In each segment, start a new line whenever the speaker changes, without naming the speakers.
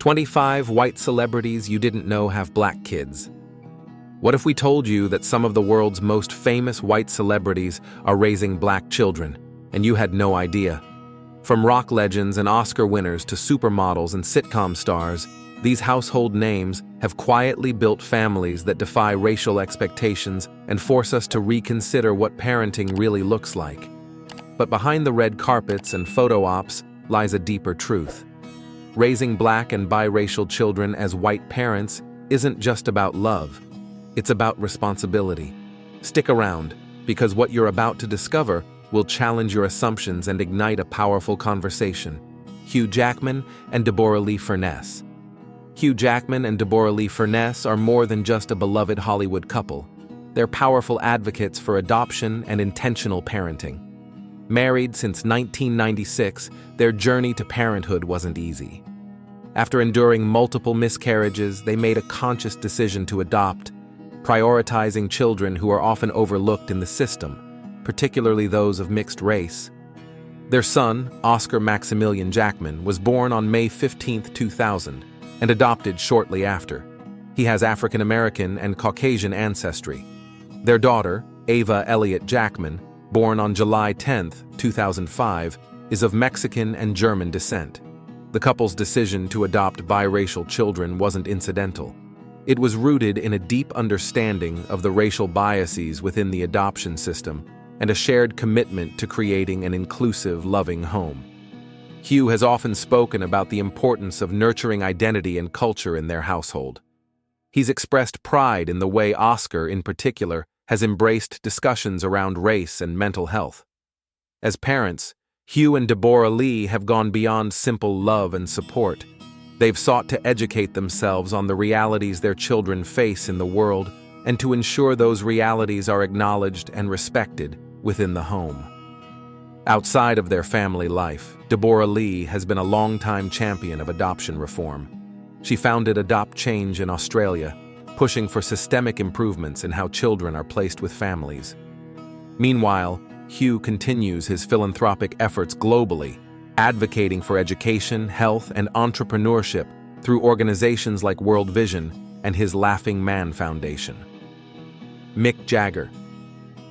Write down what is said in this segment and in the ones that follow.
25 white celebrities you didn't know have black kids. What if we told you that some of the world's most famous white celebrities are raising black children, and you had no idea? From rock legends and Oscar winners to supermodels and sitcom stars, these household names have quietly built families that defy racial expectations and force us to reconsider what parenting really looks like. But behind the red carpets and photo ops lies a deeper truth. Raising black and biracial children as white parents isn't just about love. It's about responsibility. Stick around, because what you're about to discover will challenge your assumptions and ignite a powerful conversation. Hugh Jackman and Deborah Lee Furness. Hugh Jackman and Deborah Lee Furness are more than just a beloved Hollywood couple. They're powerful advocates for adoption and intentional parenting. Married since 1996, their journey to parenthood wasn't easy. After enduring multiple miscarriages, they made a conscious decision to adopt, prioritizing children who are often overlooked in the system, particularly those of mixed race. Their son, Oscar Maximilian Jackman, was born on May 15, 2000, and adopted shortly after. He has African American and Caucasian ancestry. Their daughter, Ava Elliott Jackman, born on July 10, 2005, is of Mexican and German descent. The couple's decision to adopt biracial children wasn't incidental. It was rooted in a deep understanding of the racial biases within the adoption system and a shared commitment to creating an inclusive, loving home. Hugh has often spoken about the importance of nurturing identity and culture in their household. He's expressed pride in the way Oscar, in particular, has embraced discussions around race and mental health. As parents, Hugh and Deborah Lee have gone beyond simple love and support. They've sought to educate themselves on the realities their children face in the world and to ensure those realities are acknowledged and respected within the home. Outside of their family life, Deborah Lee has been a longtime champion of adoption reform. She founded Adopt Change in Australia, pushing for systemic improvements in how children are placed with families. Meanwhile, Hugh continues his philanthropic efforts globally, advocating for education, health, and entrepreneurship through organizations like World Vision and his Laughing Man Foundation. Mick Jagger.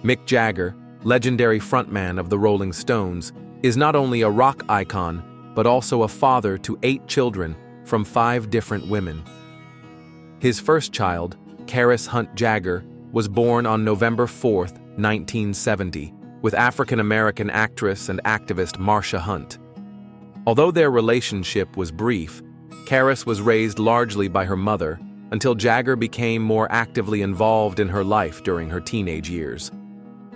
Mick Jagger, legendary frontman of the Rolling Stones, is not only a rock icon, but also a father to 8 children from 5 different women. His first child, Karis Hunt Jagger, was born on November 4, 1970, with African-American actress and activist Marsha Hunt. Although their relationship was brief, Karis was raised largely by her mother until Jagger became more actively involved in her life during her teenage years.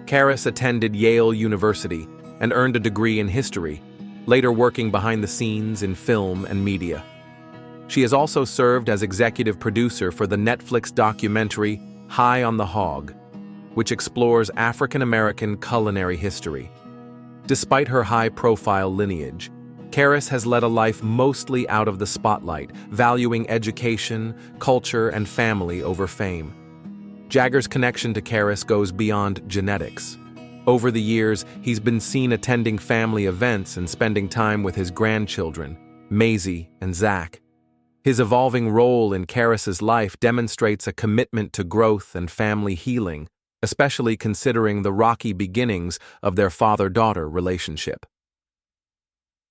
Karis attended Yale University and earned a degree in history, later working behind the scenes in film and media. She has also served as executive producer for the Netflix documentary High on the Hog, which explores African-American culinary history. Despite her high-profile lineage, Karis has led a life mostly out of the spotlight, valuing education, culture, and family over fame. Jagger's connection to Karis goes beyond genetics. Over the years, he's been seen attending family events and spending time with his grandchildren, Maisie and Zach. His evolving role in Karis's life demonstrates a commitment to growth and family healing, especially considering the rocky beginnings of their father-daughter relationship.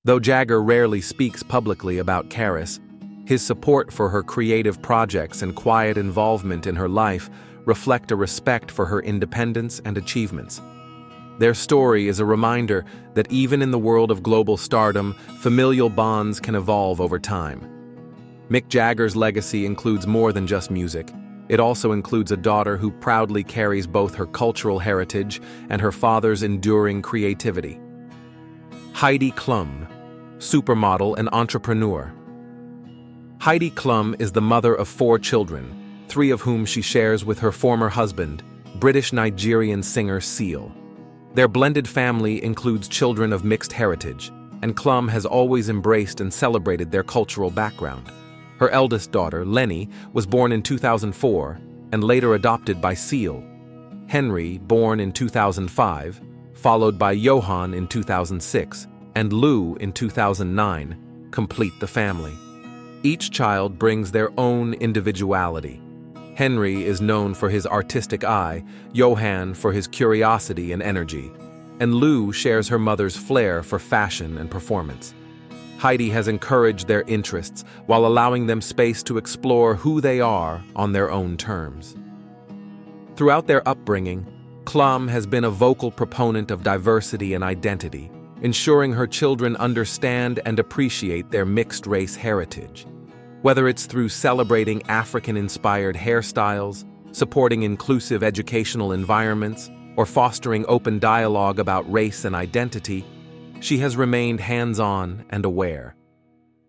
Though Jagger rarely speaks publicly about Karis, his support for her creative projects and quiet involvement in her life reflect a respect for her independence and achievements. Their story is a reminder that even in the world of global stardom, familial bonds can evolve over time. Mick Jagger's legacy includes more than just music. It also includes a daughter who proudly carries both her cultural heritage and her father's enduring creativity. Heidi Klum, supermodel and entrepreneur. Heidi Klum is the mother of 4 children, 3 of whom she shares with her former husband, British-Nigerian singer Seal. Their blended family includes children of mixed heritage, and Klum has always embraced and celebrated their cultural background. Her eldest daughter, Lenny, was born in 2004 and later adopted by Seal. Henry, born in 2005, followed by Johan in 2006, and Lou in 2009, complete the family. Each child brings their own individuality. Henry is known for his artistic eye, Johann for his curiosity and energy, and Lou shares her mother's flair for fashion and performance. Heidi has encouraged their interests while allowing them space to explore who they are on their own terms. Throughout their upbringing, Klum has been a vocal proponent of diversity and identity, ensuring her children understand and appreciate their mixed-race heritage. Whether it's through celebrating African-inspired hairstyles, supporting inclusive educational environments, or fostering open dialogue about race and identity, she has remained hands-on and aware.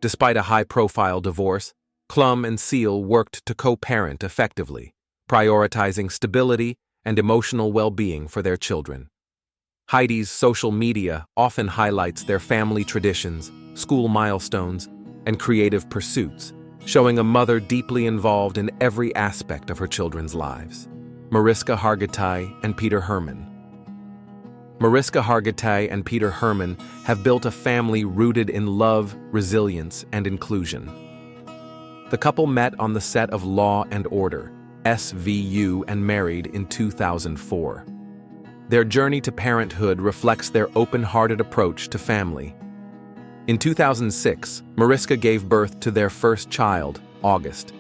Despite a high-profile divorce, Klum and Seal worked to co-parent effectively, prioritizing stability and emotional well-being for their children. Heidi's social media often highlights their family traditions, school milestones, and creative pursuits, showing a mother deeply involved in every aspect of her children's lives. Mariska Hargitay and Peter Hermann. Mariska Hargitay and Peter Hermann have built a family rooted in love, resilience, and inclusion. The couple met on the set of Law and Order, SVU, and married in 2004. Their journey to parenthood reflects their open-hearted approach to family. In 2006, Mariska gave birth to their first child, August.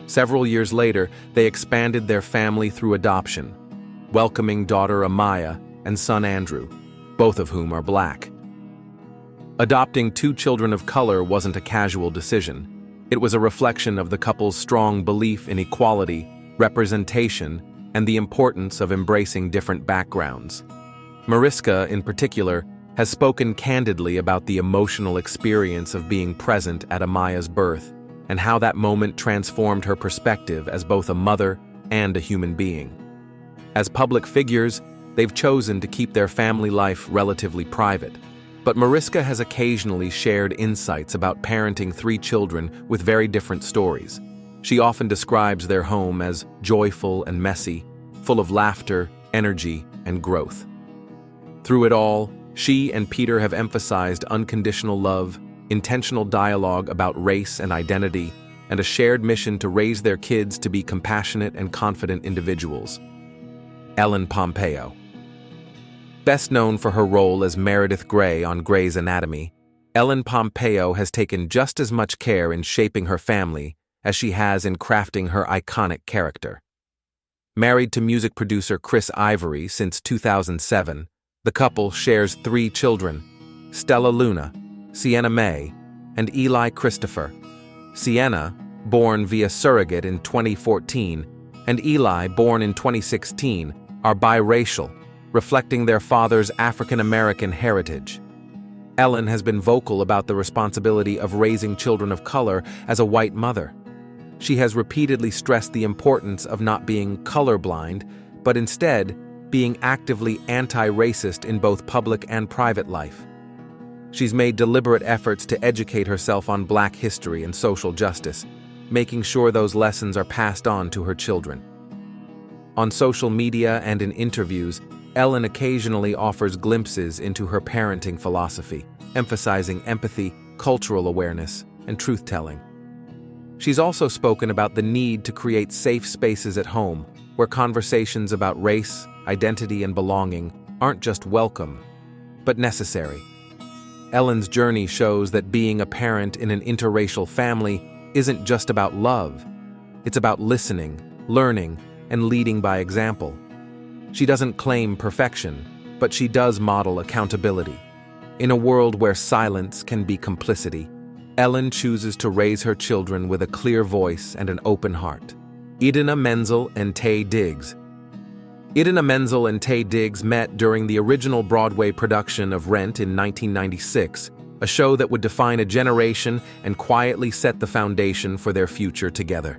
Several years later, they expanded their family through adoption, welcoming daughter Amaya and son Andrew, both of whom are Black. Adopting two children of color wasn't a casual decision. It was a reflection of the couple's strong belief in equality, representation, and the importance of embracing different backgrounds. Mariska, in particular, has spoken candidly about the emotional experience of being present at Amaya's birth and how that moment transformed her perspective as both a mother and a human being. As public figures, they've chosen to keep their family life relatively private, but Mariska has occasionally shared insights about parenting three children with very different stories. She often describes their home as joyful and messy, full of laughter, energy, and growth. Through it all, she and Peter have emphasized unconditional love, intentional dialogue about race and identity, and a shared mission to raise their kids to be compassionate and confident individuals. Ellen Pompeo. Best known for her role as Meredith Grey on Grey's Anatomy, Ellen Pompeo has taken just as much care in shaping her family as she has in crafting her iconic character. Married to music producer Chris Ivory since 2007, the couple shares three children: Stella Luna, Sienna May, and Eli Christopher. Sienna, born via surrogate in 2014, and Eli, born in 2016, are biracial, reflecting their father's African-American heritage. Ellen has been vocal about the responsibility of raising children of color as a white mother. She has repeatedly stressed the importance of not being colorblind, but instead being actively anti-racist in both public and private life. She's made deliberate efforts to educate herself on Black history and social justice, making sure those lessons are passed on to her children. On social media and in interviews, Ellen occasionally offers glimpses into her parenting philosophy, emphasizing empathy, cultural awareness, and truth-telling. She's also spoken about the need to create safe spaces at home, where conversations about race, identity, and belonging aren't just welcome, but necessary. Ellen's journey shows that being a parent in an interracial family isn't just about love. It's about listening, learning, and leading by example. She doesn't claim perfection, but she does model accountability. In a world where silence can be complicity, Ellen chooses to raise her children with a clear voice and an open heart. Idina Menzel and Taye Diggs. Idina Menzel and Taye Diggs met during the original Broadway production of Rent in 1996, a show that would define a generation and quietly set the foundation for their future together.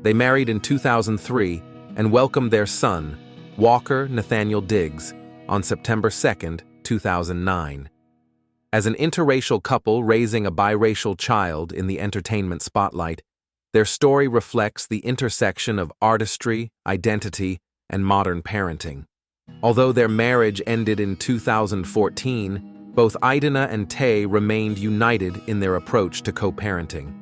They married in 2003 and welcomed their son, Walker Nathaniel Diggs, on September 2, 2009. As an interracial couple raising a biracial child in the entertainment spotlight, their story reflects the intersection of artistry, identity, and modern parenting. Although their marriage ended in 2014, both Idina and Taye remained united in their approach to co-parenting.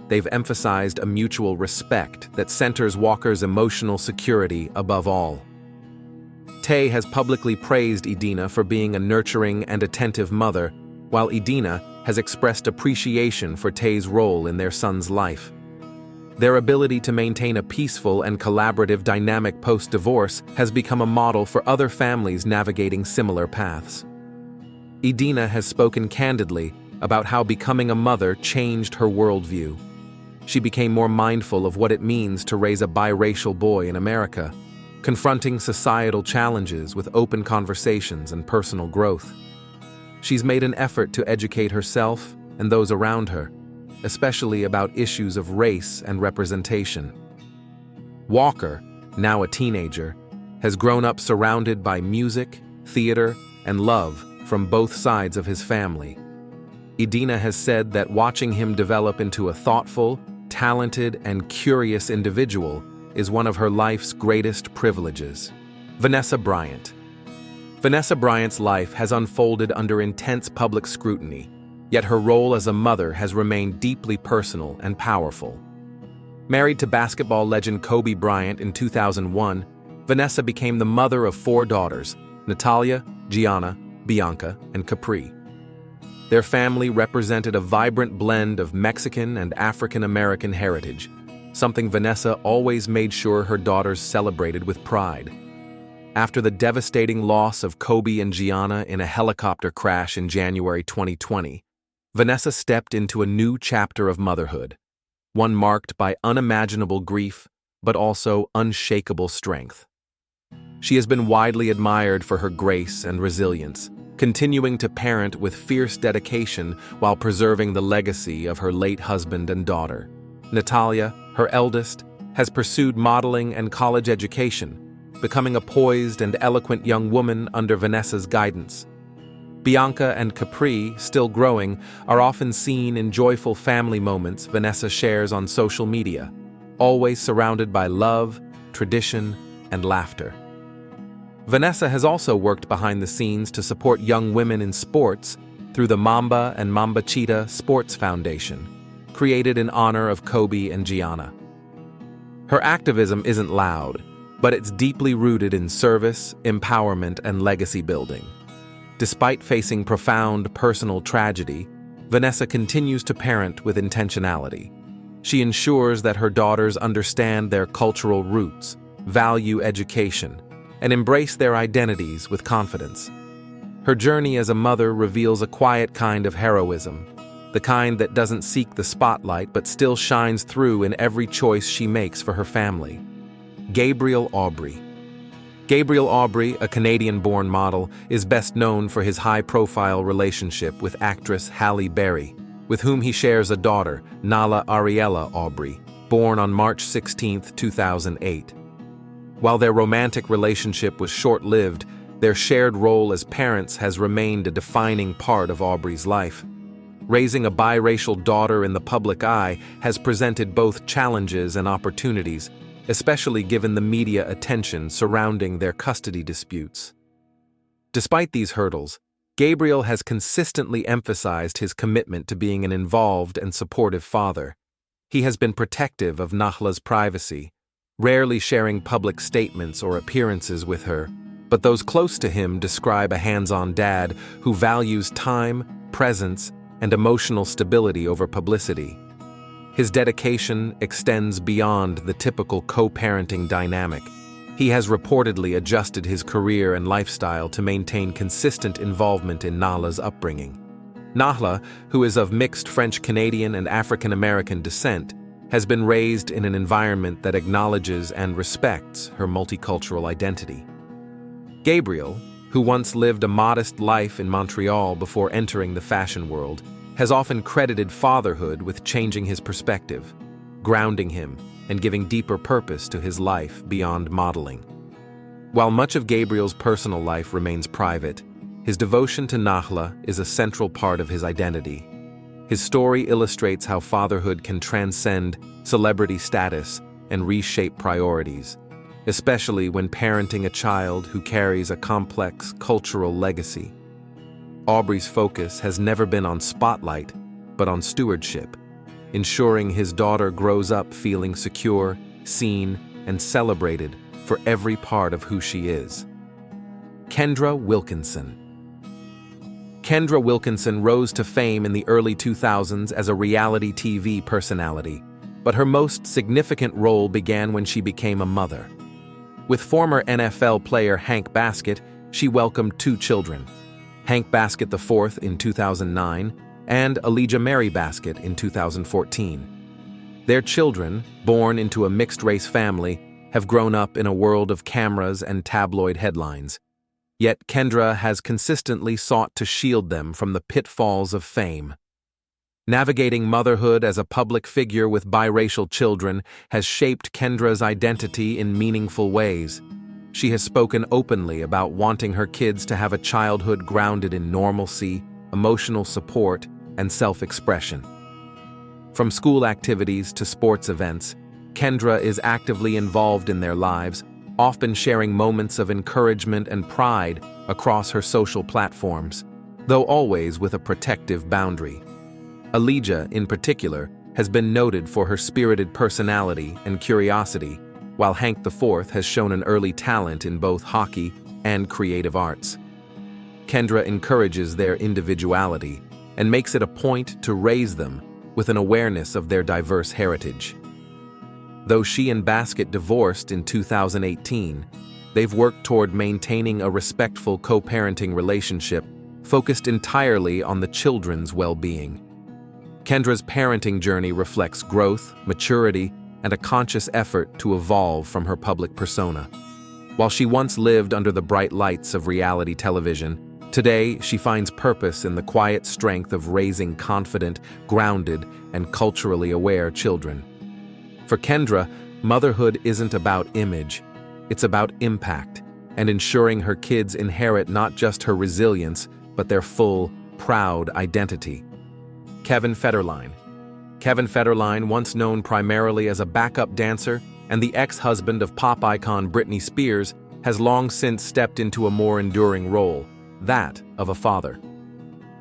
they've emphasized a mutual respect that centers Walker's emotional security above all. Tay has publicly praised Edina for being a nurturing and attentive mother, while Edina has expressed appreciation for Tay's role in their son's life. Their ability to maintain a peaceful and collaborative dynamic post-divorce has become a model for other families navigating similar paths. Edina has spoken candidly about how becoming a mother changed her worldview. She became more mindful of what it means to raise a biracial boy in America, confronting societal challenges with open conversations and personal growth. She's made an effort to educate herself and those around her, especially about issues of race and representation. Walker, now a teenager, has grown up surrounded by music, theater, and love from both sides of his family. Edina has said that watching him develop into a thoughtful, talented, and curious individual is one of her life's greatest privileges. Vanessa Bryant. Vanessa Bryant's life has unfolded under intense public scrutiny, yet her role as a mother has remained deeply personal and powerful. Married to basketball legend Kobe Bryant in 2001, Vanessa became the mother of 4 daughters, Natalia, Gianna, Bianca, and Capri. Their family represented a vibrant blend of Mexican and African American heritage, something Vanessa always made sure her daughters celebrated with pride. After the devastating loss of Kobe and Gianna in a helicopter crash in January 2020, Vanessa stepped into a new chapter of motherhood, one marked by unimaginable grief, but also unshakable strength. She has been widely admired for her grace and resilience, continuing to parent with fierce dedication while preserving the legacy of her late husband and daughter. Natalia, her eldest, has pursued modeling and college education, becoming a poised and eloquent young woman under Vanessa's guidance. Bianca and Capri, still growing, are often seen in joyful family moments Vanessa shares on social media, always surrounded by love, tradition, and laughter. Vanessa has also worked behind the scenes to support young women in sports through the Mamba and Mambachita Sports Foundation, created in honor of Kobe and Gianna. Her activism isn't loud, but it's deeply rooted in service, empowerment, and legacy building. Despite facing profound personal tragedy, Vanessa continues to parent with intentionality. She ensures that her daughters understand their cultural roots, value education, and embrace their identities with confidence. Her journey as a mother reveals a quiet kind of heroism, the kind that doesn't seek the spotlight but still shines through in every choice she makes for her family. Gabriel Aubry. Gabriel Aubry, a Canadian-born model, is best known for his high-profile relationship with actress Halle Berry, with whom he shares a daughter, Nala Ariella Aubry, born on March 16, 2008. While their romantic relationship was short-lived, their shared role as parents has remained a defining part of Aubry's life. Raising a biracial daughter in the public eye has presented both challenges and opportunities, especially given the media attention surrounding their custody disputes. Despite these hurdles, Gabriel has consistently emphasized his commitment to being an involved and supportive father. He has been protective of Nahla's privacy, rarely sharing public statements or appearances with her, but those close to him describe a hands-on dad who values time, presence, and emotional stability over publicity. His dedication extends beyond the typical co-parenting dynamic. He has reportedly adjusted his career and lifestyle to maintain consistent involvement in Nahla's upbringing. Nahla, who is of mixed French-Canadian and African-American descent, has been raised in an environment that acknowledges and respects her multicultural identity. Gabriel, who once lived a modest life in Montreal before entering the fashion world, has often credited fatherhood with changing his perspective, grounding him, and giving deeper purpose to his life beyond modeling. While much of Gabriel's personal life remains private, his devotion to Nahla is a central part of his identity. His story illustrates how fatherhood can transcend celebrity status and reshape priorities, especially when parenting a child who carries a complex cultural legacy. Aubry's focus has never been on spotlight, but on stewardship, ensuring his daughter grows up feeling secure, seen, and celebrated for every part of who she is. Kendra Wilkinson. Kendra Wilkinson rose to fame in the early 2000s as a reality TV personality, but her most significant role began when she became a mother. With former NFL player Hank Baskett, she welcomed 2 children, Hank Baskett IV in 2009 and Elijah Mary Baskett in 2014. Their children, born into a mixed-race family, have grown up in a world of cameras and tabloid headlines. Yet Kendra has consistently sought to shield them from the pitfalls of fame. Navigating motherhood as a public figure with biracial children has shaped Kendra's identity in meaningful ways. She has spoken openly about wanting her kids to have a childhood grounded in normalcy, emotional support, and self-expression. From school activities to sports events, Kendra is actively involved in their lives, often sharing moments of encouragement and pride across her social platforms, though always with a protective boundary. Elijah, in particular, has been noted for her spirited personality and curiosity, while Hank IV has shown an early talent in both hockey and creative arts. Kendra encourages their individuality and makes it a point to raise them with an awareness of their diverse heritage. Though she and Baskett divorced in 2018, they've worked toward maintaining a respectful co-parenting relationship focused entirely on the children's well-being. Kendra's parenting journey reflects growth, maturity, and a conscious effort to evolve from her public persona. While she once lived under the bright lights of reality television, today she finds purpose in the quiet strength of raising confident, grounded, and culturally aware children. For Kendra, motherhood isn't about image, it's about impact, and ensuring her kids inherit not just her resilience, but their full, proud identity. Kevin Federline. Kevin Federline, once known primarily as a backup dancer and the ex-husband of pop icon Britney Spears, has long since stepped into a more enduring role, that of a father.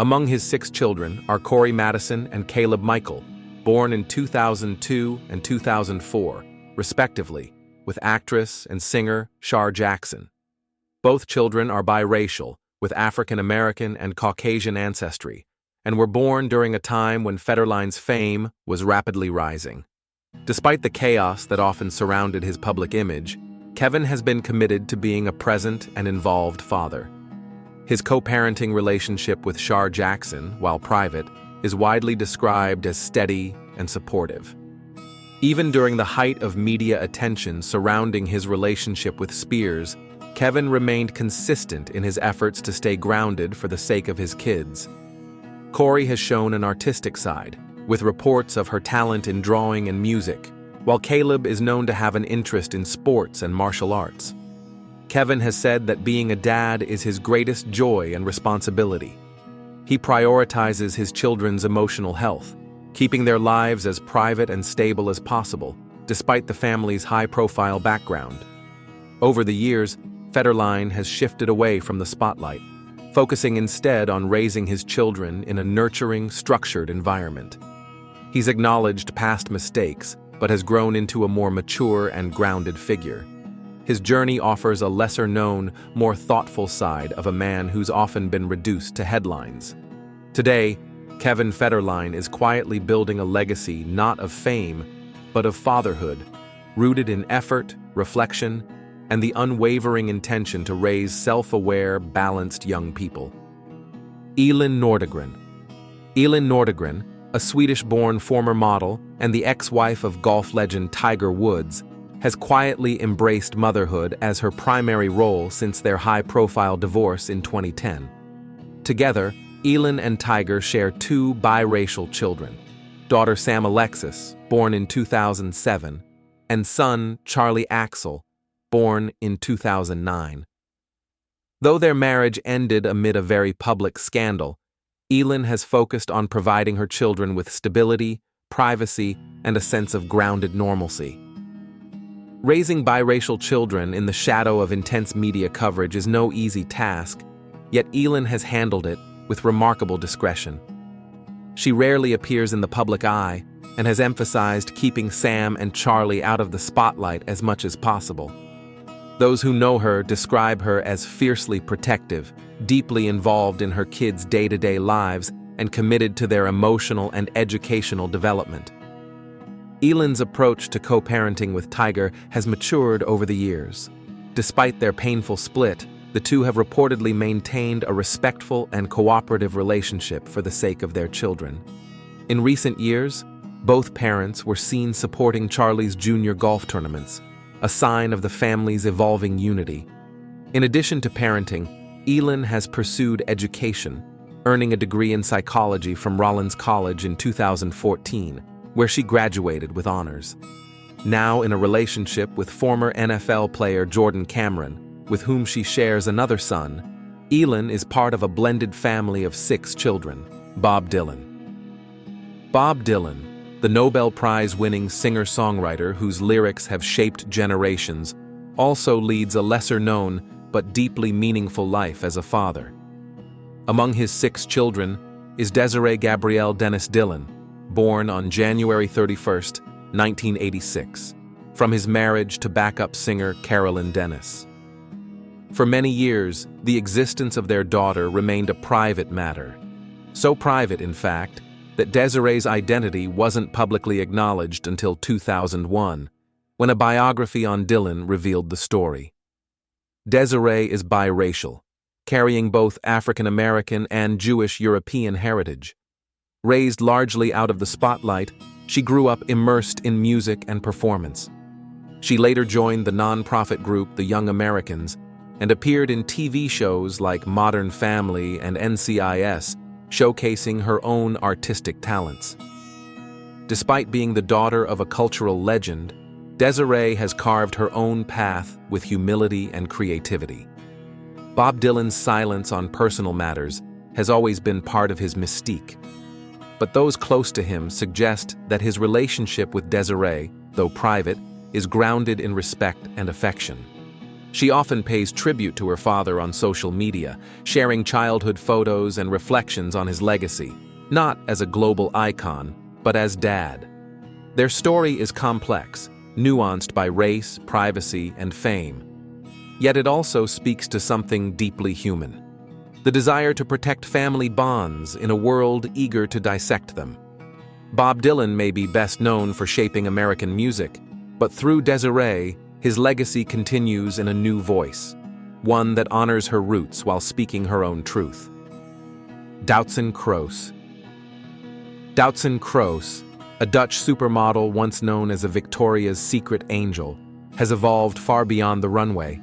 Among his 6 children are Corey Madison and Caleb Michael, born in 2002 and 2004, respectively, with actress and singer Shar Jackson. Both children are biracial, with African American and Caucasian ancestry, and were born during a time when Federline's fame was rapidly rising. Despite the chaos that often surrounded his public image, Kevin has been committed to being a present and involved father. His co-parenting relationship with Shar Jackson, while private, is widely described as steady and supportive. Even during the height of media attention surrounding his relationship with Spears, Kevin remained consistent in his efforts to stay grounded for the sake of his kids. Corey has shown an artistic side, with reports of her talent in drawing and music, while Caleb is known to have an interest in sports and martial arts. Kevin has said that being a dad is his greatest joy and responsibility. He prioritizes his children's emotional health, keeping their lives as private and stable as possible, despite the family's high-profile background. Over the years, Federline has shifted away from the spotlight, focusing instead on raising his children in a nurturing, structured environment. He's acknowledged past mistakes, but has grown into a more mature and grounded figure. His journey offers a lesser-known, more thoughtful side of a man who's often been reduced to headlines. Today, Kevin Federline is quietly building a legacy not of fame, but of fatherhood, rooted in effort, reflection, and the unwavering intention to raise self-aware, balanced young people. Elin Nordegren. Elin Nordegren, a Swedish-born former model and the ex-wife of golf legend Tiger Woods, has quietly embraced motherhood as her primary role since their high-profile divorce in 2010. Together, Elin and Tiger share 2 biracial children, daughter Sam Alexis, born in 2007, and son Charlie Axel, born in 2009. Though their marriage ended amid a very public scandal, Elin has focused on providing her children with stability, privacy, and a sense of grounded normalcy. Raising biracial children in the shadow of intense media coverage is no easy task, yet Elin has handled it with remarkable discretion. She rarely appears in the public eye, and has emphasized keeping Sam and Charlie out of the spotlight as much as possible. Those who know her describe her as fiercely protective, deeply involved in her kids' day-to-day lives, and committed to their emotional and educational development. Elyn's approach to co-parenting with Tiger has matured over the years. Despite their painful split, the two have reportedly maintained a respectful and cooperative relationship for the sake of their children. In recent years, both parents were seen supporting Charlie's junior golf tournaments, a sign of the family's evolving unity. In addition to parenting, Elyn has pursued education, earning a degree in psychology from Rollins College in 2014, where she graduated with honors. Now in a relationship with former NFL player Jordan Cameron, with whom she shares another son, Elyn is part of a blended family of 6 children. Bob Dylan. Bob Dylan, the Nobel Prize-winning singer-songwriter whose lyrics have shaped generations, also leads a lesser-known but deeply meaningful life as a father. Among his 6 children is Desiree Gabrielle Dennis Dylan, born on January 31, 1986, from his marriage to backup singer Carolyn Dennis. For many years, the existence of their daughter remained a private matter. So private, in fact, that Desiree's identity wasn't publicly acknowledged until 2001, when a biography on Dylan revealed the story. Desiree is biracial, carrying both African American and Jewish European heritage. Raised largely out of the spotlight, she grew up immersed in music and performance. She later joined the nonprofit group The Young Americans and appeared in TV shows like Modern Family and NCIS, showcasing her own artistic talents. Despite being the daughter of a cultural legend, Desiree has carved her own path with humility and creativity. Bob Dylan's silence on personal matters has always been part of his mystique. But those close to him suggest that his relationship with Desiree, though private, is grounded in respect and affection. She often pays tribute to her father on social media, sharing childhood photos and reflections on his legacy, not as a global icon, but as dad. Their story is complex, nuanced by race, privacy, and fame. Yet it also speaks to something deeply human: the desire to protect family bonds in a world eager to dissect them. Bob Dylan may be best known for shaping American music, but through Desiree, his legacy continues in a new voice, one that honors her roots while speaking her own truth. Doutzen Kroos. Doutzen Kroos, a Dutch supermodel once known as a Victoria's Secret angel, has evolved far beyond the runway.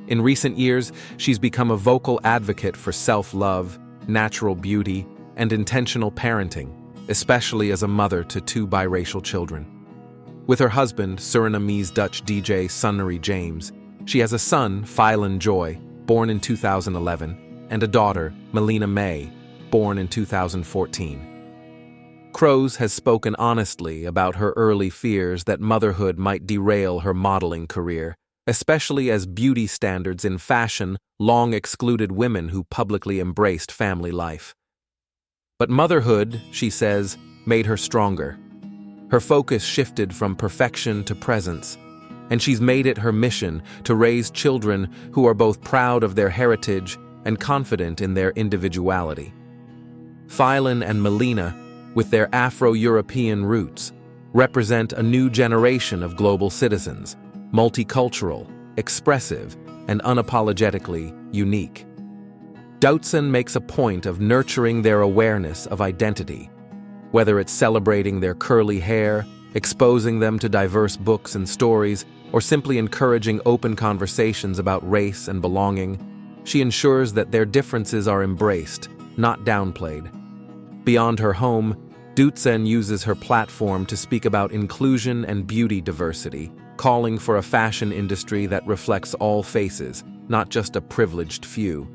In recent years, she's become a vocal advocate for self-love, natural beauty, and intentional parenting, especially as a mother to 2 biracial children. With her husband, Surinamese Dutch DJ Sunnery James, she has a son, Phylan Joy, born in 2011, and a daughter, Melina May, born in 2014. Kroos has spoken honestly about her early fears that motherhood might derail her modeling career, especially as beauty standards in fashion long excluded women who publicly embraced family life. But motherhood, she says, made her stronger. Her focus shifted from perfection to presence, and she's made it her mission to raise children who are both proud of their heritage and confident in their individuality. Phylan and Melina, with their Afro-European roots, represent a new generation of global citizens, multicultural, expressive, and unapologetically unique. Doutzen makes a point of nurturing their awareness of identity, whether it's celebrating their curly hair, exposing them to diverse books and stories, or simply encouraging open conversations about race and belonging. She ensures that their differences are embraced, not downplayed. Beyond her home, Doutzen uses her platform to speak about inclusion and beauty diversity, calling for a fashion industry that reflects all faces, not just a privileged few.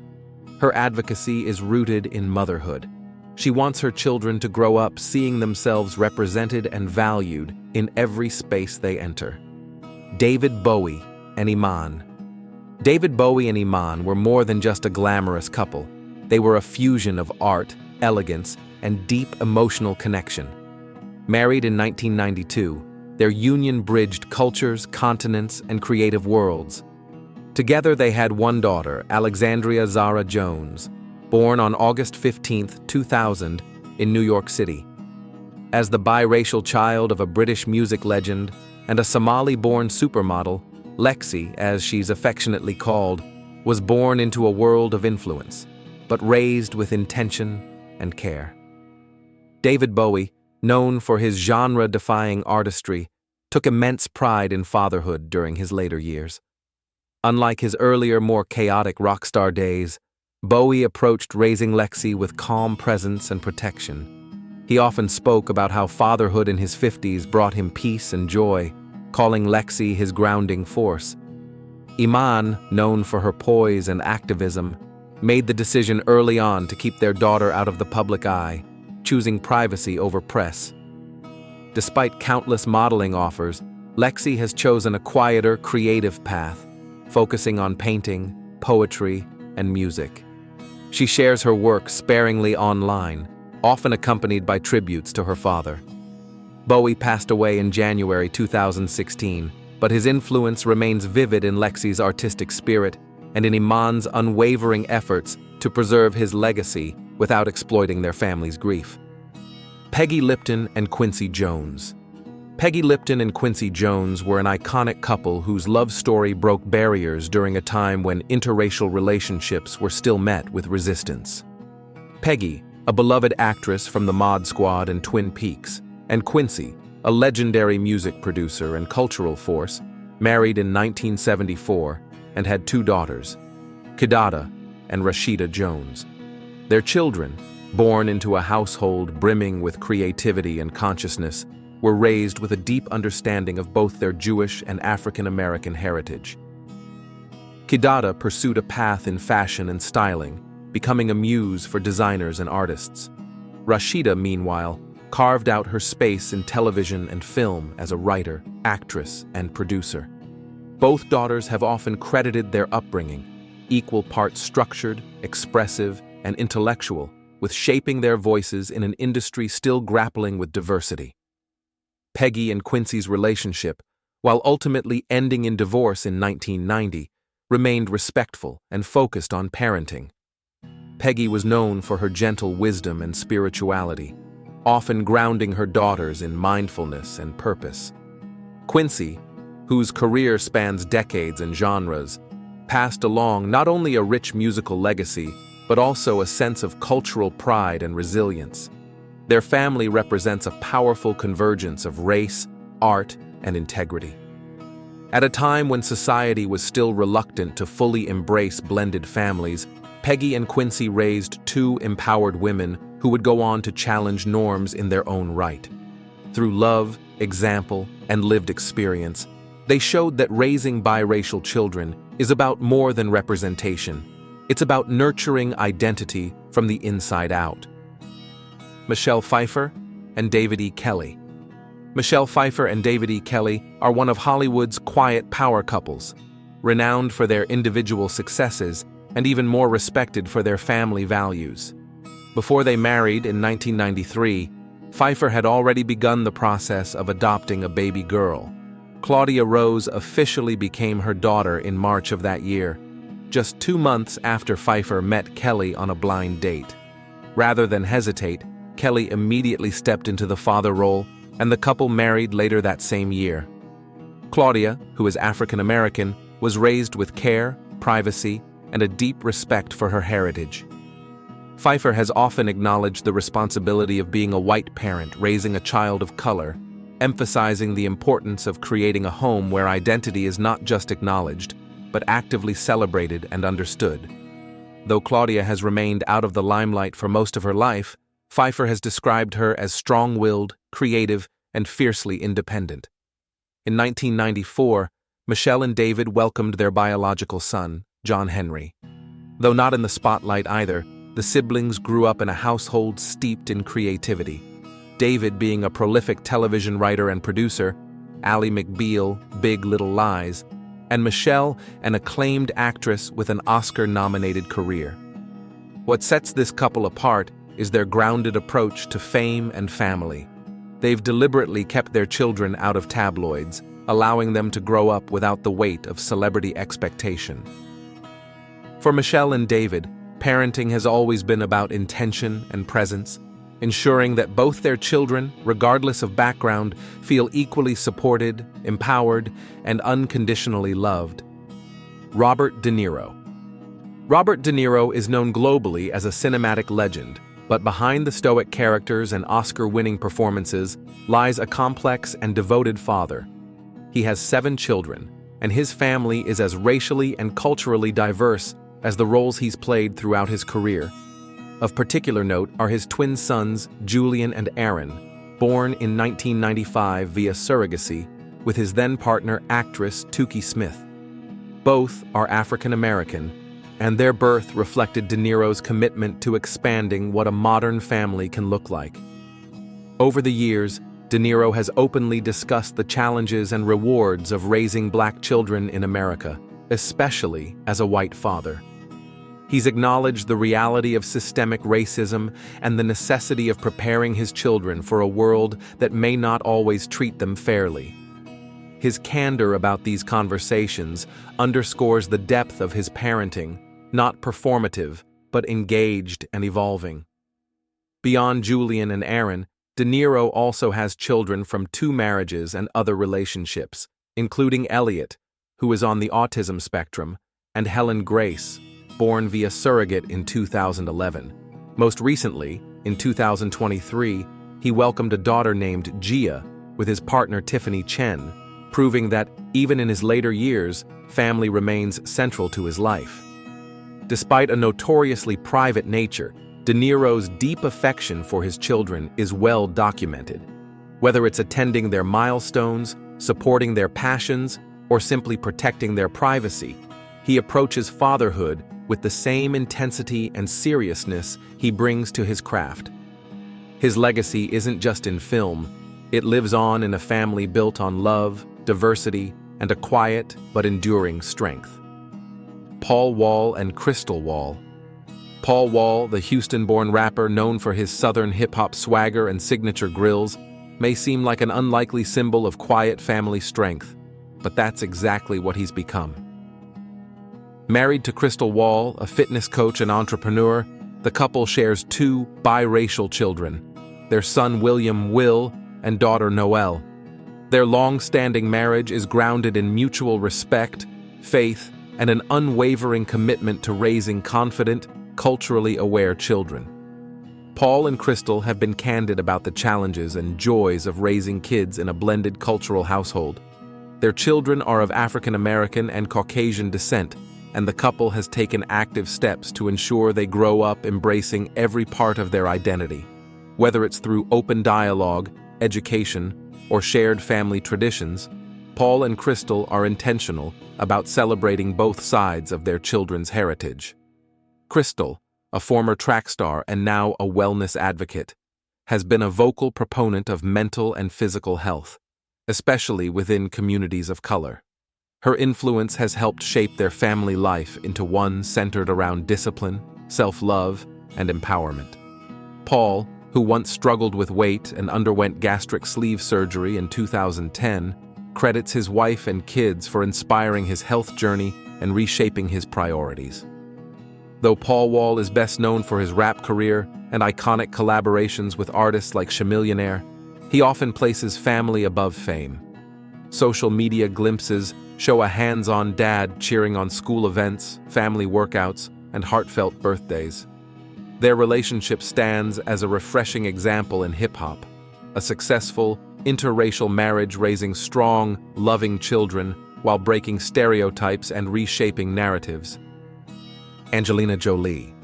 Her advocacy is rooted in motherhood. She wants her children to grow up seeing themselves represented and valued in every space they enter. David Bowie and Iman. David Bowie and Iman were more than just a glamorous couple. They were a fusion of art, elegance, and deep emotional connection. Married in 1992, their union bridged cultures, continents, and creative worlds. Together they had one daughter, Alexandria Zara Jones, born on August 15, 2000, in New York City. As the biracial child of a British music legend and a Somali-born supermodel, Lexi, as she's affectionately called, was born into a world of influence, but raised with intention and care. David Bowie, known for his genre-defying artistry, took immense pride in fatherhood during his later years. Unlike his earlier, more chaotic rock star days, Bowie approached raising Lexi with calm presence and protection. He often spoke about how fatherhood in his 50s brought him peace and joy, calling Lexi his grounding force. Iman, known for her poise and activism, made the decision early on to keep their daughter out of the public eye, choosing privacy over press. Despite countless modeling offers, Lexi has chosen a quieter, creative path, focusing on painting, poetry, and music. She shares her work sparingly online, often accompanied by tributes to her father. Bowie passed away in January 2016, but his influence remains vivid in Lexi's artistic spirit and in Iman's unwavering efforts to preserve his legacy without exploiting their family's grief. Peggy Lipton and Quincy Jones. Peggy Lipton and Quincy Jones were an iconic couple whose love story broke barriers during a time when interracial relationships were still met with resistance. Peggy, a beloved actress from the Mod Squad and Twin Peaks, and Quincy, a legendary music producer and cultural force, married in 1974 and had two daughters, Kidada and Rashida Jones. Their children, born into a household brimming with creativity and consciousness, were raised with a deep understanding of both their Jewish and African American heritage. Kidada pursued a path in fashion and styling, becoming a muse for designers and artists. Rashida, meanwhile, carved out her space in television and film as a writer, actress, and producer. Both daughters have often credited their upbringing, equal parts structured, expressive, and intellectual, with shaping their voices in an industry still grappling with diversity. Peggy and Quincy's relationship, while ultimately ending in divorce in 1990, remained respectful and focused on parenting. Peggy was known for her gentle wisdom and spirituality, often grounding her daughters in mindfulness and purpose. Quincy, whose career spans decades and genres, passed along not only a rich musical legacy, but also a sense of cultural pride and resilience. Their family represents a powerful convergence of race, art, and integrity. At a time when society was still reluctant to fully embrace blended families, Peggy and Quincy raised two empowered women who would go on to challenge norms in their own right. Through love, example, and lived experience, they showed that raising biracial children is about more than representation. It's about nurturing identity from the inside out. Michelle Pfeiffer and David E. Kelley. Michelle Pfeiffer and David E. Kelley are one of Hollywood's quiet power couples, renowned for their individual successes and even more respected for their family values. Before they married in 1993, Pfeiffer had already begun the process of adopting a baby girl. Claudia Rose officially became her daughter in March of that year, just 2 months after Pfeiffer met Kelley on a blind date. Rather than hesitate, Kelley immediately stepped into the father role, and the couple married later that same year. Claudia, who is African American, was raised with care, privacy, and a deep respect for her heritage. Pfeiffer has often acknowledged the responsibility of being a white parent raising a child of color, emphasizing the importance of creating a home where identity is not just acknowledged, but actively celebrated and understood. Though Claudia has remained out of the limelight for most of her life, Pfeiffer has described her as strong-willed, creative, and fiercely independent. In 1994, Michelle and David welcomed their biological son, John Henry. Though not in the spotlight either, the siblings grew up in a household steeped in creativity. David being a prolific television writer and producer, Ally McBeal, Big Little Lies, and Michelle, an acclaimed actress with an Oscar-nominated career. What sets this couple apart is their grounded approach to fame and family. They've deliberately kept their children out of tabloids, allowing them to grow up without the weight of celebrity expectation. For Michelle and David, parenting has always been about intention and presence, ensuring that both their children, regardless of background, feel equally supported, empowered, and unconditionally loved. Robert De Niro. Robert De Niro is known globally as a cinematic legend, but behind the stoic characters and Oscar-winning performances lies a complex and devoted father. He has 7 children, and his family is as racially and culturally diverse as the roles he's played throughout his career. Of particular note are his twin sons, Julian and Aaron, born in 1995 via surrogacy, with his then-partner actress Tukey Smith. Both are African American, and their birth reflected De Niro's commitment to expanding what a modern family can look like. Over the years, De Niro has openly discussed the challenges and rewards of raising Black children in America, especially as a white father. He's acknowledged the reality of systemic racism and the necessity of preparing his children for a world that may not always treat them fairly. His candor about these conversations underscores the depth of his parenting, not performative, but engaged and evolving. Beyond Julian and Aaron, De Niro also has children from 2 marriages and other relationships, including Elliot, who is on the autism spectrum, and Helen Grace, born via surrogate in 2011. Most recently, in 2023, he welcomed a daughter named Gia with his partner Tiffany Chen, proving that, even in his later years, family remains central to his life. Despite a notoriously private nature, De Niro's deep affection for his children is well documented. Whether it's attending their milestones, supporting their passions, or simply protecting their privacy, he approaches fatherhood with the same intensity and seriousness he brings to his craft. His legacy isn't just in film, it lives on in a family built on love, diversity, and a quiet but enduring strength. Paul Wall and Crystal Wall. Paul Wall, the Houston-born rapper known for his southern hip-hop swagger and signature grills, may seem like an unlikely symbol of quiet family strength, but that's exactly what he's become. Married to Crystal Wall, a fitness coach and entrepreneur, the couple shares 2 biracial children, their son William Will and daughter Noelle. Their long-standing marriage is grounded in mutual respect, faith, and an unwavering commitment to raising confident, culturally aware children. Paul and Crystal have been candid about the challenges and joys of raising kids in a blended cultural household. Their children are of African American and Caucasian descent, and the couple has taken active steps to ensure they grow up embracing every part of their identity. Whether it's through open dialogue, education, or shared family traditions, Paul and Crystal are intentional about celebrating both sides of their children's heritage. Crystal, a former track star and now a wellness advocate, has been a vocal proponent of mental and physical health, especially within communities of color. Her influence has helped shape their family life into one centered around discipline, self-love, and empowerment. Paul, who once struggled with weight and underwent gastric sleeve surgery in 2010, credits his wife and kids for inspiring his health journey and reshaping his priorities. Though Paul Wall is best known for his rap career and iconic collaborations with artists like Chamillionaire, he often places family above fame. Social media glimpses show a hands-on dad cheering on school events, family workouts, and heartfelt birthdays. Their relationship stands as a refreshing example in hip-hop, a successful, interracial marriage raising strong, loving children while breaking stereotypes and reshaping narratives. Angelina Jolie.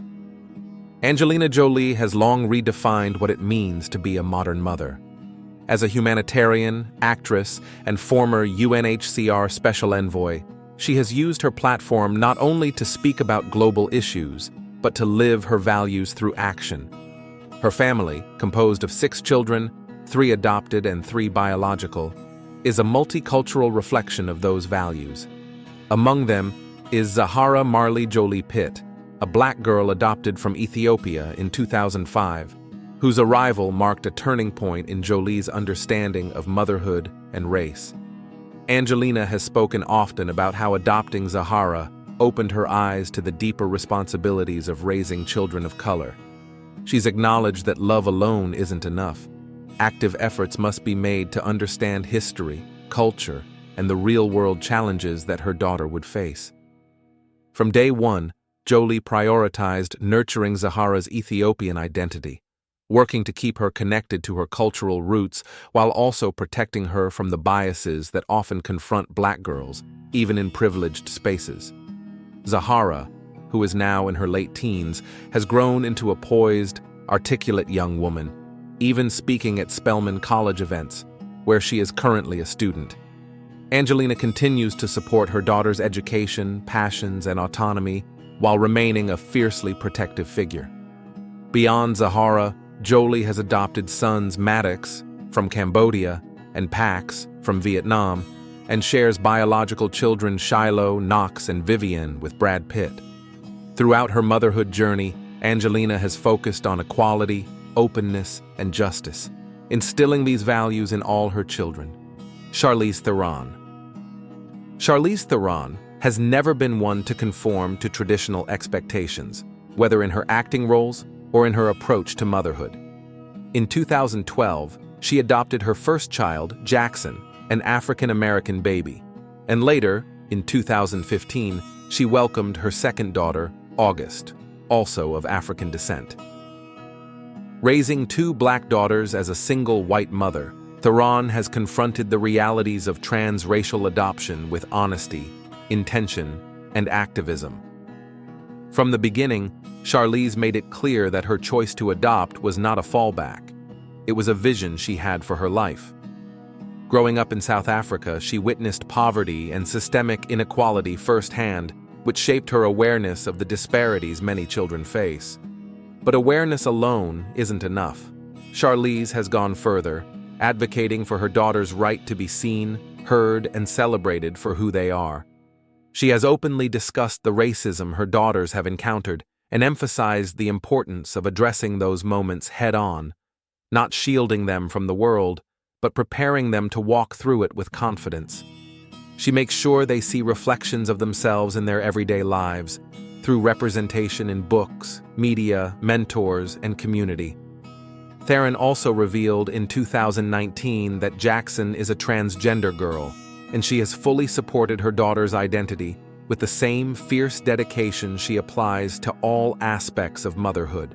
Angelina Jolie has long redefined what it means to be a modern mother. As a humanitarian, actress, and former UNHCR special envoy, she has used her platform not only to speak about global issues, but to live her values through action. Her family, composed of 6 children, 3 adopted and 3 biological, is a multicultural reflection of those values. Among them is Zahara Marley Jolie Pitt, a black girl adopted from Ethiopia in 2005. whose arrival marked a turning point in Jolie's understanding of motherhood and race. Angelina has spoken often about how adopting Zahara opened her eyes to the deeper responsibilities of raising children of color. She's acknowledged that love alone isn't enough. Active efforts must be made to understand history, culture, and the real-world challenges that her daughter would face. From day one, Jolie prioritized nurturing Zahara's Ethiopian identity, working to keep her connected to her cultural roots while also protecting her from the biases that often confront Black girls, even in privileged spaces. Zahara, who is now in her late teens, has grown into a poised, articulate young woman, even speaking at Spelman College events, where she is currently a student. Angelina continues to support her daughter's education, passions, and autonomy while remaining a fiercely protective figure. Beyond Zahara, Jolie has adopted sons Maddox from Cambodia and Pax from Vietnam, and shares biological children Shiloh, Knox, and Vivian with Brad Pitt. Throughout her motherhood journey, Angelina has focused on equality, openness, and justice, instilling these values in all her children. Charlize Theron. Charlize Theron has never been one to conform to traditional expectations, whether in her acting roles or in her approach to motherhood. In 2012, she adopted her first child, Jackson, an African-American baby, and later, in 2015, she welcomed her second daughter, August, also of African descent. Raising two Black daughters as a single white mother, Theron has confronted the realities of transracial adoption with honesty, intention, and activism. From the beginning, Charlize made it clear that her choice to adopt was not a fallback. It was a vision she had for her life. Growing up in South Africa, she witnessed poverty and systemic inequality firsthand, which shaped her awareness of the disparities many children face. But awareness alone isn't enough. Charlize has gone further, advocating for her daughter's right to be seen, heard, and celebrated for who they are. She has openly discussed the racism her daughters have encountered and emphasized the importance of addressing those moments head-on, not shielding them from the world, but preparing them to walk through it with confidence. She makes sure they see reflections of themselves in their everyday lives, through representation in books, media, mentors, and community. Theron also revealed in 2019 that Jackson is a transgender girl, and she has fully supported her daughter's identity with the same fierce dedication she applies to all aspects of motherhood.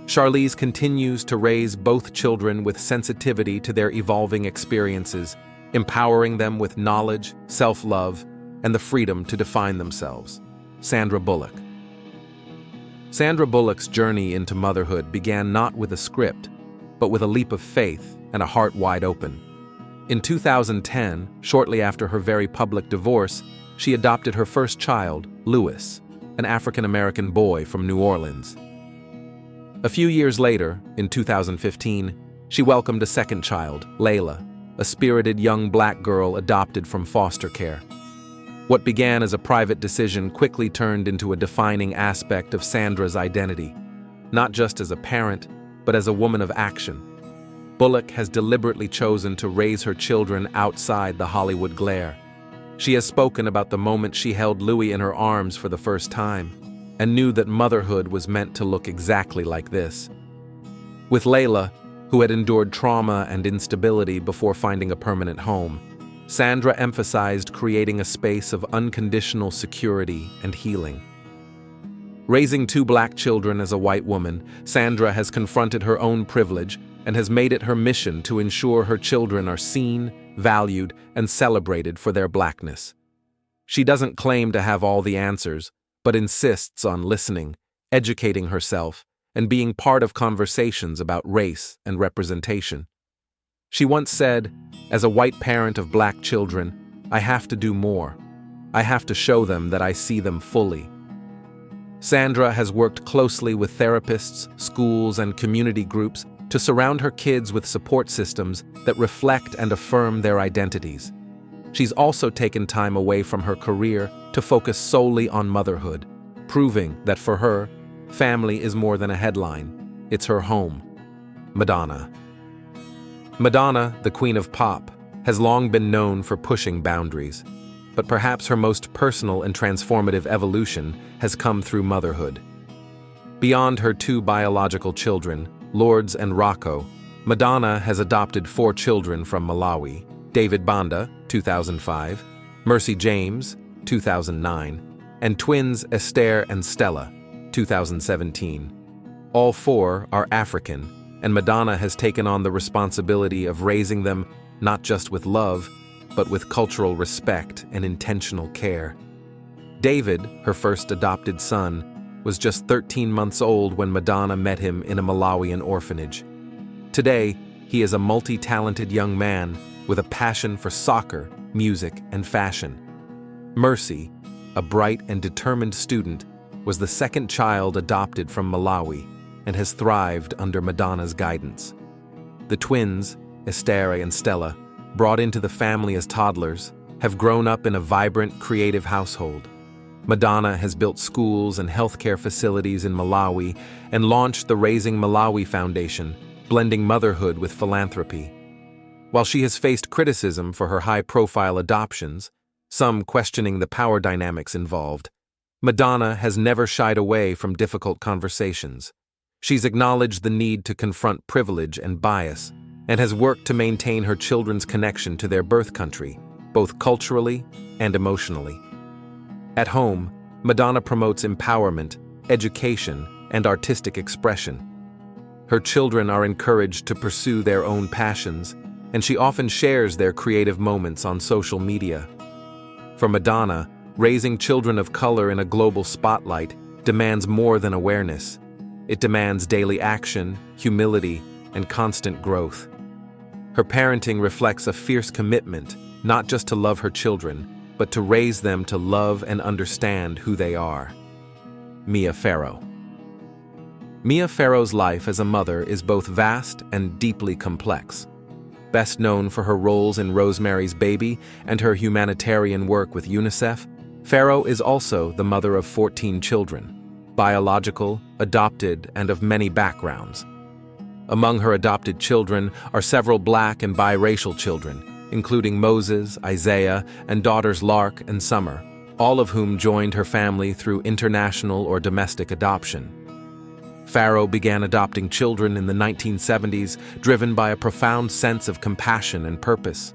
Charlize continues to raise both children with sensitivity to their evolving experiences, empowering them with knowledge, self-love, and the freedom to define themselves. Sandra Bullock. Sandra Bullock's journey into motherhood began not with a script, but with a leap of faith and a heart wide open. In 2010, shortly after her very public divorce, she adopted her first child, Louis, an African-American boy from New Orleans. A few years later, in 2015, she welcomed a second child, Layla, a spirited young Black girl adopted from foster care. What began as a private decision quickly turned into a defining aspect of Sandra's identity, not just as a parent, but as a woman of action. Bullock has deliberately chosen to raise her children outside the Hollywood glare. She has spoken about the moment she held Louis in her arms for the first time, and knew that motherhood was meant to look exactly like this. With Layla, who had endured trauma and instability before finding a permanent home, Sandra emphasized creating a space of unconditional security and healing. Raising two Black children as a white woman, Sandra has confronted her own privilege and has made it her mission to ensure her children are seen, valued, and celebrated for their Blackness. She doesn't claim to have all the answers, but insists on listening, educating herself, and being part of conversations about race and representation. She once said, "As a white parent of Black children, I have to do more. I have to show them that I see them fully." Sandra has worked closely with therapists, schools, and community groups to surround her kids with support systems that reflect and affirm their identities. She's also taken time away from her career to focus solely on motherhood, proving that for her, family is more than a headline. It's her home. Madonna. Madonna, the queen of pop, has long been known for pushing boundaries, but perhaps her most personal and transformative evolution has come through motherhood. Beyond her two biological children, Lourdes and Rocco, Madonna has adopted 4 children from Malawi: David Banda, 2005, Mercy James, 2009, and twins Esther and Stella, 2017. All 4 are African, and Madonna has taken on the responsibility of raising them not just with love, but with cultural respect and intentional care. David, her first adopted son, was just 13 months old when Madonna met him in a Malawian orphanage. Today, he is a multi-talented young man with a passion for soccer, music, and fashion. Mercy, a bright and determined student, was the second child adopted from Malawi and has thrived under Madonna's guidance. The twins, Esther and Stella, brought into the family as toddlers, have grown up in a vibrant, creative household. Madonna has built schools and healthcare facilities in Malawi and launched the Raising Malawi Foundation, blending motherhood with philanthropy. While she has faced criticism for her high-profile adoptions, some questioning the power dynamics involved, Madonna has never shied away from difficult conversations. She's acknowledged the need to confront privilege and bias, and has worked to maintain her children's connection to their birth country, both culturally and emotionally. At home, Madonna promotes empowerment, education, and artistic expression. Her children are encouraged to pursue their own passions, and she often shares their creative moments on social media. For Madonna, raising children of color in a global spotlight demands more than awareness. It demands daily action, humility, and constant growth. Her parenting reflects a fierce commitment, not just to love her children, but to raise them to love and understand who they are. Mia Farrow. Mia Farrow's life as a mother is both vast and deeply complex. Best known for her roles in Rosemary's Baby and her humanitarian work with UNICEF, Farrow is also the mother of 14 children, biological, adopted, and of many backgrounds. Among her adopted children are several Black and biracial children, including Moses, Isaiah, and daughters Lark and Summer, all of whom joined her family through international or domestic adoption. Farrow began adopting children in the 1970s, driven by a profound sense of compassion and purpose.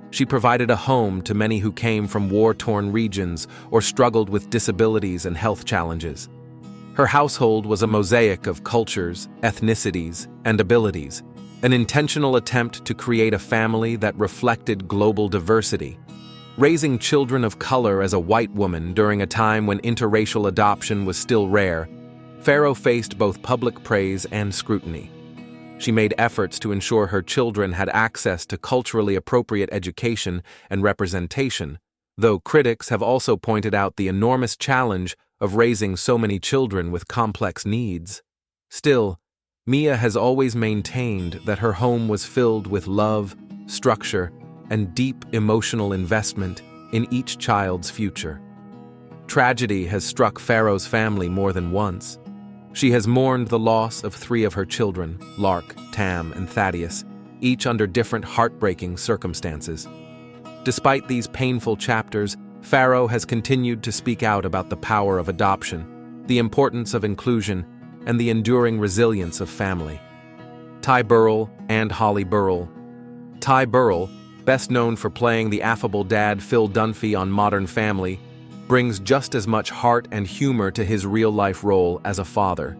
She provided a home to many who came from war-torn regions or struggled with disabilities and health challenges. Her household was a mosaic of cultures, ethnicities, and abilities, an intentional attempt to create a family that reflected global diversity. Raising children of color as a white woman during a time when interracial adoption was still rare, Farrow faced both public praise and scrutiny. She made efforts to ensure her children had access to culturally appropriate education and representation, though critics have also pointed out the enormous challenge of raising so many children with complex needs. Still, Mia has always maintained that her home was filled with love, structure, and deep emotional investment in each child's future. Tragedy has struck Farrow's family more than once. She has mourned the loss of 3 of her children, Lark, Tam, and Thaddeus, each under different heartbreaking circumstances. Despite these painful chapters, Farrow has continued to speak out about the power of adoption, the importance of inclusion, and the enduring resilience of family. Ty Burrell and Holly Burrell. Ty Burrell, best known for playing the affable dad Phil Dunphy on Modern Family, brings just as much heart and humor to his real-life role as a father.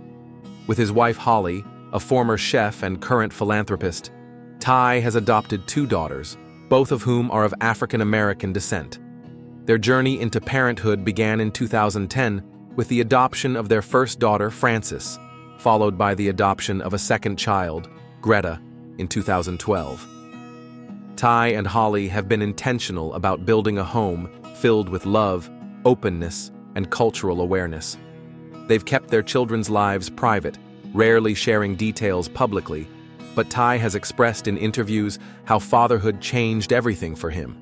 With his wife Holly, a former chef and current philanthropist, Ty has adopted 2 daughters, both of whom are of African-American descent. Their journey into parenthood began in 2010 with the adoption of their first daughter, Frances, followed by the adoption of a second child, Greta, in 2012. Ty and Holly have been intentional about building a home filled with love, openness, and cultural awareness. They've kept their children's lives private, rarely sharing details publicly, but Ty has expressed in interviews how fatherhood changed everything for him,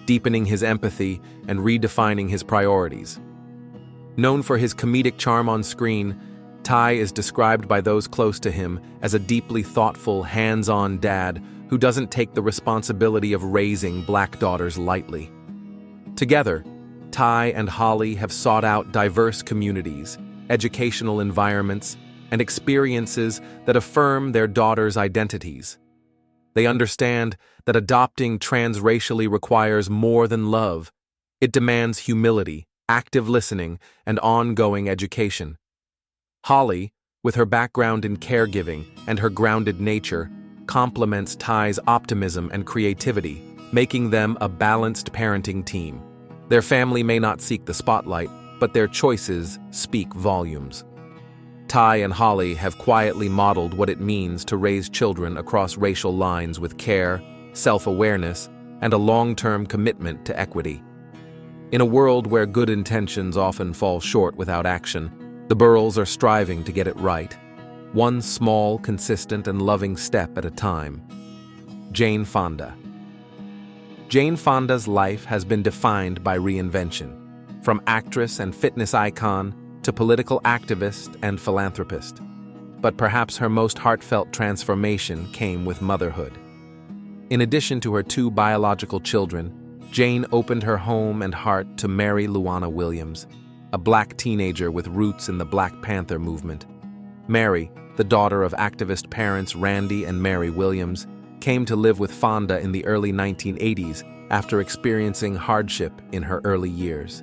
deepening his empathy and redefining his priorities. Known for his comedic charm on screen, Ty is described by those close to him as a deeply thoughtful, hands-on dad who doesn't take the responsibility of raising black daughters lightly. Together, Ty and Holly have sought out diverse communities, educational environments, and experiences that affirm their daughters' identities. They understand that adopting transracially requires more than love. It demands humility, active listening, and ongoing education. Holly, with her background in caregiving and her grounded nature, complements Ty's optimism and creativity, making them a balanced parenting team. Their family may not seek the spotlight, but their choices speak volumes. Ty and Holly have quietly modeled what it means to raise children across racial lines with care, self-awareness, and a long-term commitment to equity. In a world where good intentions often fall short without action, the Burrells are striving to get it right, one small, consistent, and loving step at a time. Jane Fonda. Jane Fonda's life has been defined by reinvention, from actress and fitness icon to political activist and philanthropist. But perhaps her most heartfelt transformation came with motherhood. In addition to her 2 biological children, Jane opened her home and heart to Mary Luana Williams, a black teenager with roots in the Black Panther movement. Mary, the daughter of activist parents Randy and Mary Williams, came to live with Fonda in the early 1980s after experiencing hardship in her early years.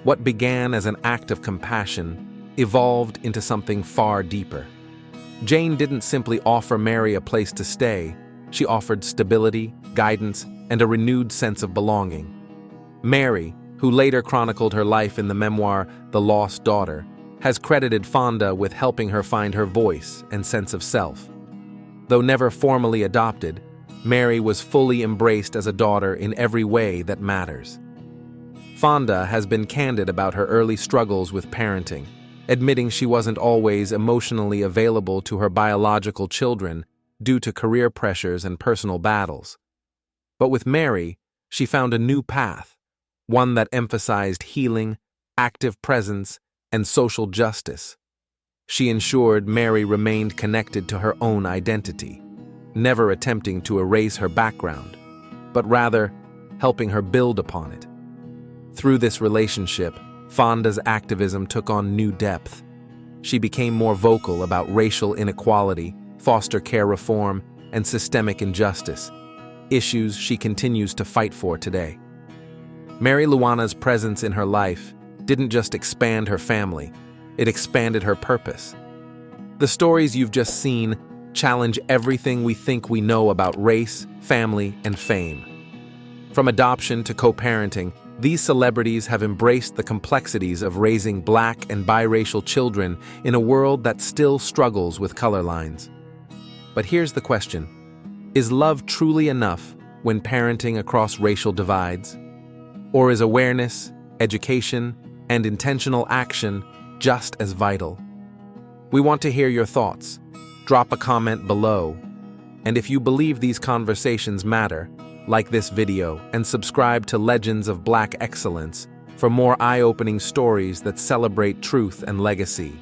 What began as an act of compassion evolved into something far deeper. Jane didn't simply offer Mary a place to stay, she offered stability, guidance, and a renewed sense of belonging. Mary, who later chronicled her life in the memoir The Lost Daughter, has credited Fonda with helping her find her voice and sense of self. Though never formally adopted, Mary was fully embraced as a daughter in every way that matters. Fonda has been candid about her early struggles with parenting, admitting she wasn't always emotionally available to her biological children due to career pressures and personal battles. But with Mary, she found a new path, one that emphasized healing, active presence, and social justice. She ensured Mary remained connected to her own identity, never attempting to erase her background, but rather helping her build upon it. Through this relationship, Fonda's activism took on new depth. She became more vocal about racial inequality, foster care reform, and systemic injustice, issues she continues to fight for today. Mary Luana's presence in her life didn't just expand her family, it expanded her purpose. The stories you've just seen challenge everything we think we know about race, family, and fame. From adoption to co-parenting, these celebrities have embraced the complexities of raising black and biracial children in a world that still struggles with color lines. But here's the question: is love truly enough when parenting across racial divides? Or is awareness, education, and intentional action just as vital? We want to hear your thoughts. Drop a comment below. And if you believe these conversations matter, like this video and subscribe to Legends of Black Excellence for more eye-opening stories that celebrate truth and legacy.